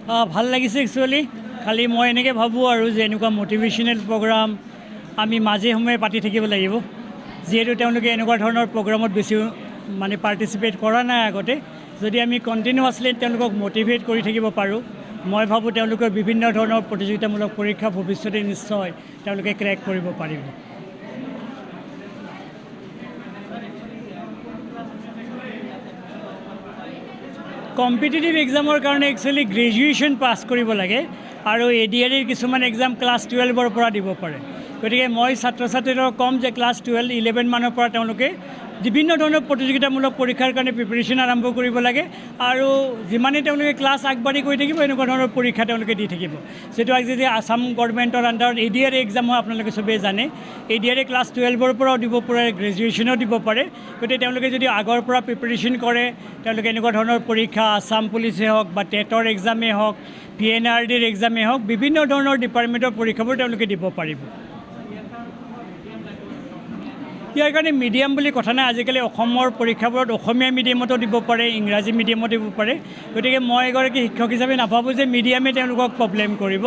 ভাল লাগিছে একচুৱেলি। খালি মই এনেকৈ ভাবোঁ আৰু যে এনেকুৱা মটিভেশ্যনেল প্ৰগ্ৰাম আমি মাজে সময়ে পাতি থাকিব লাগিব, যিহেতু তেওঁলোকে এনেকুৱা ধৰণৰ প্ৰগ্ৰামত বেছি মানে পাৰ্টিচিপেট কৰা নাই আগতে। যদি আমি কণ্টিনিউৱাছলি তেওঁলোকক মটিভেট কৰি থাকিব পাৰোঁ, মই ভাবোঁ তেওঁলোকৰ বিভিন্ন ধৰণৰ প্ৰতিযোগিতামূলক পৰীক্ষা ভৱিষ্যতে নিশ্চয় তেওঁলোকে ক্ৰেক কৰিব পাৰিব। কম্পিটিটিভ এক্সামৰ কাৰণে একচুৱেলি গ্ৰেজুৱেশ্যন পাছ কৰিব লাগে আৰু ADR কিছুমান এক্সাম ক্লাছ 12ৰ পৰা দিব পাৰে। গতিকে মই ছাত্ৰ ছাত্ৰীসকলক ক'ম যে ক্লাছ 11 মানৰ পৰা তেওঁলোকে বিভিন্ন ধৰণৰ প্ৰতিযোগিতামূলক পৰীক্ষাৰ কাৰণে প্ৰিপেৰেশ্যন আৰম্ভ কৰিব লাগে আৰু যিমানেই তেওঁলোকে ক্লাছ আগবাঢ়ি গৈ থাকিব এনেকুৱা ধৰণৰ পৰীক্ষা তেওঁলোকে দি থাকিব। যিটো আজি যদি আছাম গভৰ্ণমেণ্টৰ আণ্ডাৰত ADR এক্সাম হয়, আপোনালোকে চবেই জানে ADR ক্লাছ 12ৰ পৰাও দিব পাৰে, গ্ৰেজুৱেশ্যনো দিব পাৰে। গতিকে তেওঁলোকে যদি আগৰ পৰা প্ৰিপেৰেশ্যন কৰে, তেওঁলোকে এনেকুৱা ধৰণৰ পৰীক্ষা আছাম পুলিচেই হওক বা টেটৰ এক্সামেই হওক, PNRDৰ এক্সামেই হওক, বিভিন্ন ধৰণৰ ডিপাৰ্টমেণ্টৰ পৰীক্ষাবোৰ তেওঁলোকে দিব পাৰিব। ইয়াৰ কাৰণে মিডিয়াম বুলি কথা নাই। আজিকালি অসমৰ পৰীক্ষাবোৰত অসমীয়া মিডিয়ামতো দিব পাৰে, ইংৰাজী মিডিয়ামতো দিব পাৰে। গতিকে মই এগৰাকী শিক্ষক হিচাপে নাভাবোঁ যে মিডিয়ামে তেওঁলোকক প্ৰব্লেম কৰিব।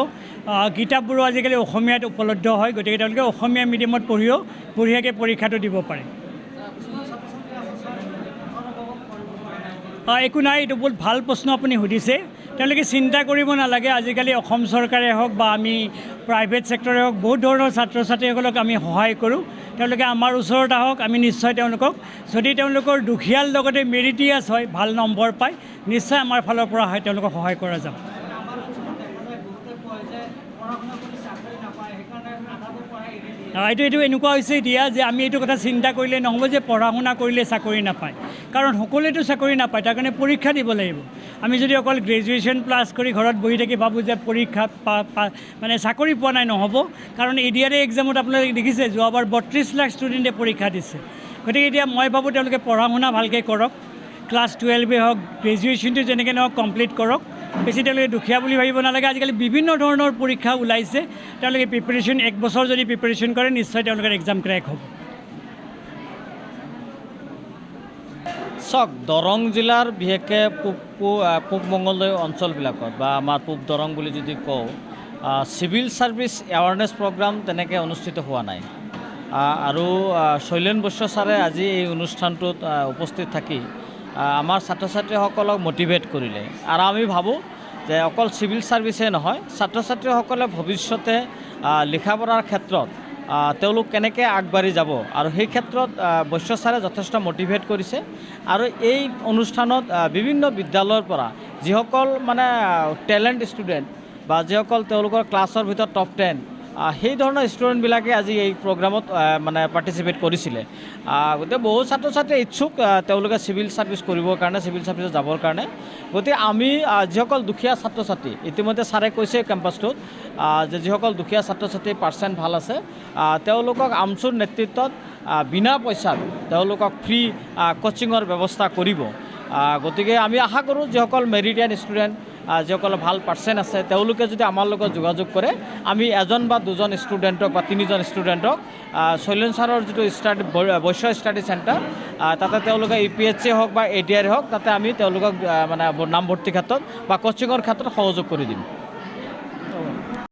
কিতাপবোৰো আজিকালি অসমীয়াত উপলব্ধ হয়, গতিকে তেওঁলোকে অসমীয়া মিডিয়ামত পঢ়িও বঢ়িয়াকৈ পৰীক্ষাটো দিব পাৰে। একো নাই, এইটো বহুত ভাল প্ৰশ্ন আপুনি সুধিছে। তেওঁলোকে চিন্তা কৰিব নালাগে। আজিকালি অসম চৰকাৰে হওক বা আমি প্ৰাইভেট ছেক্টৰে হওক, বহুত ধৰণৰ ছাত্ৰ ছাত্ৰীসকলক আমি সহায় কৰোঁ। তেওঁলোকে আমাৰ ওচৰত আহক, আমি নিশ্চয় তেওঁলোকক, যদি তেওঁলোকৰ দুখীয়াৰ লগতে মেৰিটিয়াছ হয়, ভাল নম্বৰ পায়, নিশ্চয় আমাৰ ফালৰ পৰা তেওঁলোকক সহায় কৰা যাব। এইটো এনেকুৱা হৈছে এতিয়া যে আমি এইটো কথা চিন্তা কৰিলে নহ'ব যে পঢ়া শুনা কৰিলে চাকৰি নাপায়, কাৰণ সকলোৱেতো চাকৰি নাপায়, তাৰ কাৰণে পৰীক্ষা দিব লাগিব। আমি যদি অকল গ্ৰেজুৱেশ্যন প্লাছ কৰি ঘৰত বহি থাকি ভাবোঁ যে পৰীক্ষা মানে চাকৰি পোৱা নাই, নহ'ব। কাৰণ ADR এক্সামত আপোনালোকে দেখিছে যোৱাবাৰ 32 লাখ ষ্টুডেণ্টে পৰীক্ষা দিছে। গতিকে এতিয়া মই ভাবোঁ তেওঁলোকে পঢ়া শুনা ভালকৈ কৰক, ক্লাছ 12 হওক, গ্ৰেজুৱেশ্যনটো যেনেকৈ নহওক কমপ্লিট কৰক। বেছি তেওঁলোকে দুখীয়া বুলি ভাবিব নালাগে। আজিকালি বিভিন্ন ধৰণৰ পৰীক্ষা ওলাইছে, তেওঁলোকে প্ৰিপেৰেশ্যন 1 বছৰ যদি প্ৰিপেৰেশ্যন কৰে, নিশ্চয় তেওঁলোকৰ এক্সাম ক্ৰেক হ'ব। চাওক, দৰং জিলাৰ বিশেষকৈ পূব মঙলদৈ অঞ্চলবিলাকত বা আমাৰ পূব দৰং বুলি যদি কওঁ, চিভিল ছাৰ্ভিচ এৱাৰনেছ প্ৰগ্ৰাম তেনেকৈ অনুষ্ঠিত হোৱা নাই। আৰু শৈলেন বৈশ্য ছাৰে আজি এই অনুষ্ঠানটোত উপস্থিত থাকি আমাৰ ছাত্ৰ ছাত্ৰীসকলক মটিভেট কৰিলে। আৰু আমি ভাবোঁ যে অকল চিভিল ছাৰ্ভিচেই নহয়, ছাত্ৰ ছাত্ৰীসকলে ভৱিষ্যতে লিখা পঢ়াৰ ক্ষেত্ৰত তেওঁলোক কেনেকৈ আগবাঢ়ি যাব, আৰু সেই ক্ষেত্ৰত বৈশ্য ছাৰে যথেষ্ট মটিভেট কৰিছে। আৰু এই অনুষ্ঠানত বিভিন্ন বিদ্যালয়ৰ পৰা যিসকল মানে টেলেণ্ট ষ্টুডেণ্ট বা যিসকল তেওঁলোকৰ ক্লাছৰ ভিতৰত টপ 10, সেই ধৰণৰ ষ্টুডেণ্টবিলাকে আজি এই প্ৰগ্ৰামত মানে পাৰ্টিচিপেট কৰিছিলে। গতিকে বহু ছাত্ৰ ছাত্ৰীয়ে ইচ্ছুক তেওঁলোকে চিভিল ছাৰ্ভিচ কৰিবৰ কাৰণে, চিভিল ছাৰ্ভিচত যাবৰ কাৰণে। গতিকে আমি যিসকল দুখীয়া ছাত্ৰ ছাত্ৰী, ইতিমধ্যে ছাৰে কৈছে কেম্পাছটোত যে যিসকল দুখীয়া ছাত্ৰ ছাত্ৰীৰ পাৰ্চেণ্ট ভাল আছে, তেওঁলোকক আমচুৰ নেতৃত্বত বিনা পইচাত তেওঁলোকক ফ্ৰী কোচিঙৰ ব্যৱস্থা কৰিব। গতিকে আমি আশা কৰোঁ যিসকল মেৰিটিয়ান ষ্টুডেণ্ট, যিসকল ভাল পাৰ্চেণ্ট আছে, তেওঁলোকে যদি আমাৰ লগত যোগাযোগ কৰে, আমি 1 বা 2জন ষ্টুডেণ্টক বা 3জন ষ্টুডেণ্টক শৈলেন ছাৰৰ যিটো বৈশ্য ষ্টাডি চেণ্টাৰ, তাতে তেওঁলোকে UPSC হওক বা ADR হওক, তাতে আমি তেওঁলোকক মানে নামভৰ্তিৰ ক্ষেত্ৰত বা কোচিঙৰ ক্ষেত্ৰত সহযোগ কৰি দিম।